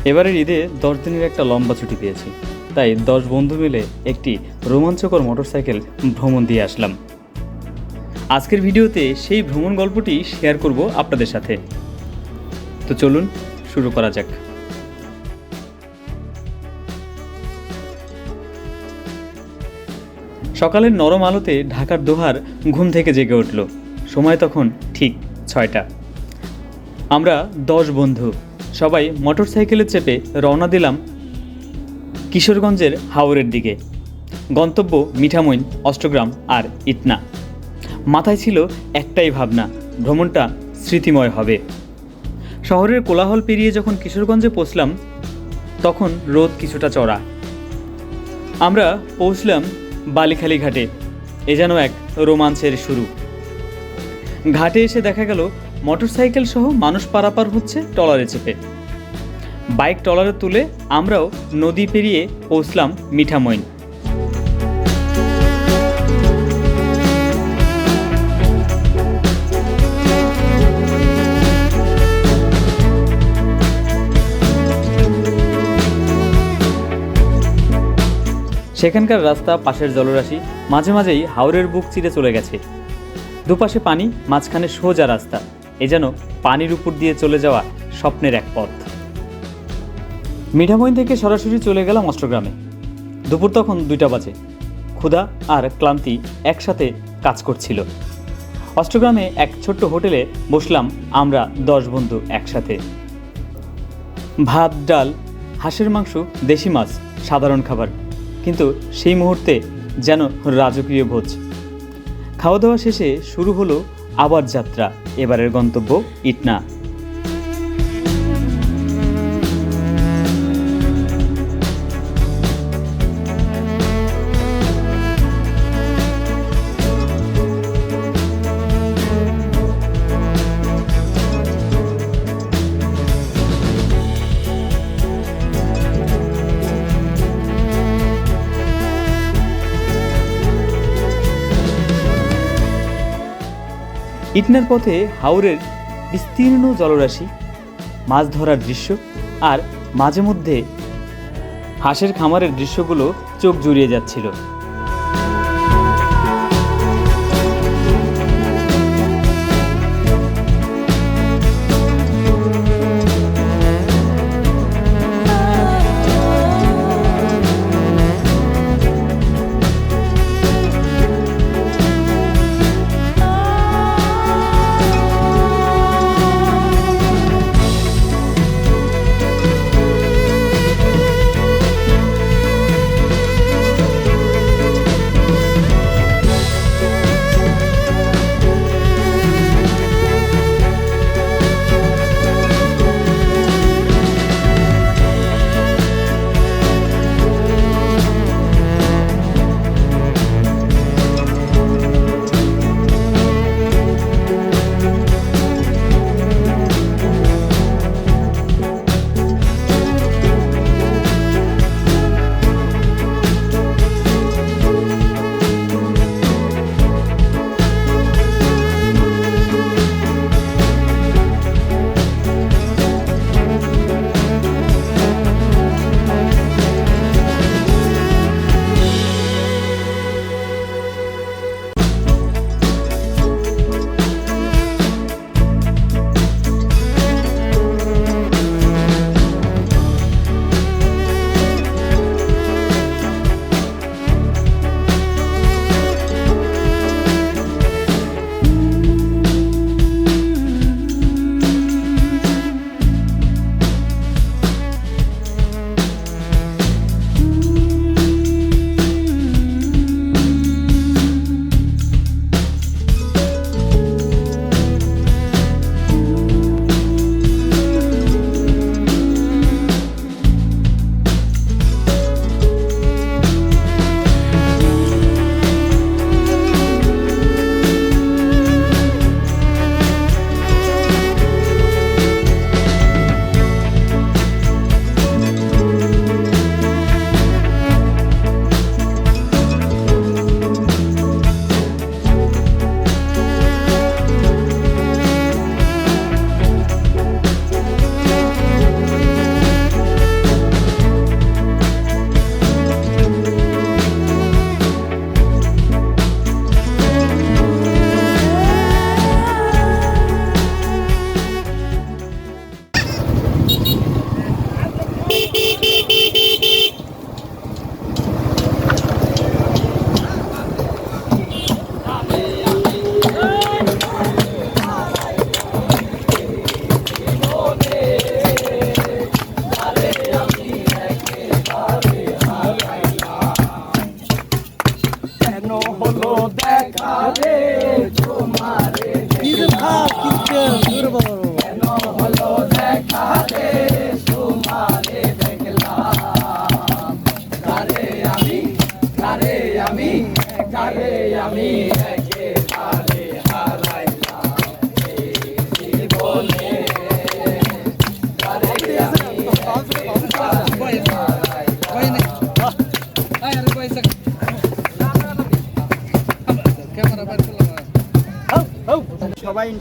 এবারের ঈদে 10 দিনের একটা লম্বা ছুটি পেয়েছি, তাই 10 বন্ধু মিলে একটি রোমাঞ্চকর মোটরসাইকেল ভ্রমণ দিয়ে আসলাম। আজকের ভিডিওতে সেই ভ্রমণ গল্পটি শেয়ার করব আপনাদের সাথে। তো চলুন শুরু করা যাক। সকালের নরম আলোতে ঢাকার দোহার ঘুম থেকে জেগে উঠল। সময় তখন ঠিক 6টা। আমরা 10 বন্ধু সবাই মোটরসাইকেলে চেপে রওনা দিলাম কিশোরগঞ্জের হাওরের দিকে। গন্তব্য মিঠামইন, অষ্টগ্রাম আর ইটনা। মাথায় ছিল একটাই ভাবনা, ভ্রমণটা স্মৃতিময় হবে। শহরের কোলাহল পেরিয়ে যখন কিশোরগঞ্জে পৌঁছলাম তখন রোদ কিছুটা চড়া। আমরা পৌঁছলাম বালিখালী ঘাটে। এ যেন এক রোমাঞ্চের শুরু। ঘাটে এসে দেখা গেল মোটরসাইকেল সহ মানুষ পারাপার হচ্ছে ট্রলারে চেপে। বাইক ট্রলারে তুলে আমরাও নদী পেরিয়ে পৌঁছলাম মিঠামইন। সেখানকার রাস্তা, পাশের জলরাশি, মাঝে মাঝেই হাওরের বুক চিরে চলে গেছে। দুপাশে পানি, মাঝখানে সোজা রাস্তা। এ যেন পানির উপর দিয়ে চলে যাওয়া স্বপ্নের এক পথ। মিঠামইন থেকে সরাসরি চলে গেলাম অষ্টগ্রামে। দুপুর তখন 2টা বাজে। ক্ষুধা আর ক্লান্তি একসাথে কাজ করছিল। অষ্টগ্রামে এক ছোট্ট হোটেলে বসলাম আমরা 10 বন্ধু একসাথে। ভাত, ডাল, হাঁসের মাংস, দেশি মাছ, সাধারণ খাবার, কিন্তু সেই মুহূর্তে যেন রাজকীয় ভোজ। খাওয়া দাওয়া শেষে শুরু হলো আবার যাত্রা। এবারের গন্তব্য ইটনা। ইটনার পথে হাওরের বিস্তীর্ণ জলরাশি, মাছ ধরার দৃশ্য আর মাঝে মধ্যে হাঁসের খামারের দৃশ্যগুলো চোখ জুড়িয়ে যাচ্ছিল।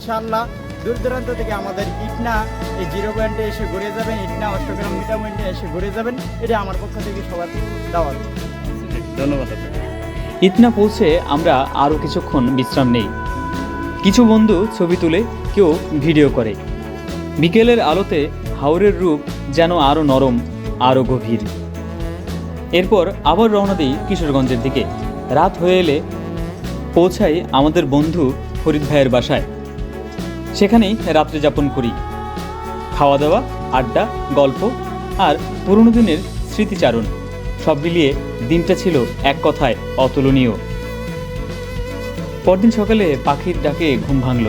ইনশাআল্লাহ দূর দূরান্ত থেকে আমাদের ইটনা এই জিরো পয়েন্টে এসে ঘুরে যাবেন, ইটনা অষ্টগ্রাম মিটা পয়েন্টে এসে ঘুরে যাবেন, এটা আমার পক্ষ থেকে সবার দাওয়াত। ধন্যবাদ আপনাকে। ইটনা পৌঁছে আমরা আরও কিছুক্ষণ বিশ্রাম নেই। কিছু বন্ধু ছবি তুলে, কেউ ভিডিও করে। বিকেলের আলোতে হাওরের রূপ যেন আরও নরম, আরও গভীর। এরপর আবার রওনা দিই কিশোরগঞ্জের দিকে। রাত হয়ে এলে পৌঁছাই আমাদের বন্ধু ফরিদ ভাইয়ের বাসায়। সেখানেই রাত্রি যাপন করি। খাওয়া দাওয়া, আড্ডা, গল্প আর পুরনো দিনের স্মৃতিচারণ সব মিলিয়ে দিনটা ছিল এক কথায় অতুলনীয়। পরদিন সকালে পাখির ডাকে ঘুম ভাঙল।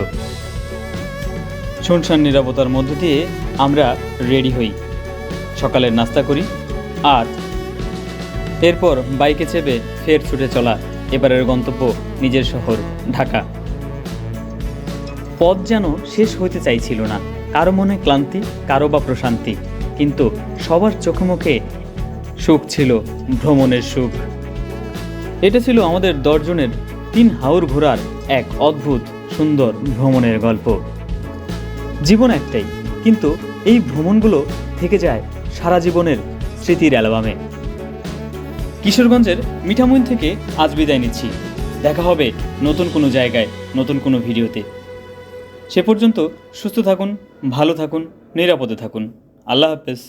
শুনশান নিরাপত্তার মধ্য দিয়ে আমরা রেডি হই, সকালের নাস্তা করি আর এরপর বাইকে চেপে ফের ছুটে চলা এবারের গন্তব্য নিজের শহর ঢাকা। পথ যেন শেষ হইতে চাইছিল না, কারো মনে ক্লান্তি, কারো বা প্রশান্তি, কিন্তু সবার চোখে মুখে সুখ ছিল, ভ্রমণের সুখ। এটা ছিল আমাদের 10 জনের 3 হাওর ঘোরার এক অদ্ভুত সুন্দর ভ্রমণের গল্প। জীবন একটাই, কিন্তু এই ভ্রমণগুলো থেকে যায় সারা জীবনের স্মৃতির অ্যালবামে। কিশোরগঞ্জের মিঠামইন থেকে আজ বিদায় নিচ্ছি। দেখা হবে নতুন কোনো জায়গায়, নতুন কোনো ভিডিওতে। সে পর্যন্ত সুস্থ থাকুন, ভালো থাকুন, নিরাপদে থাকুন। আল্লাহ হাফেজ।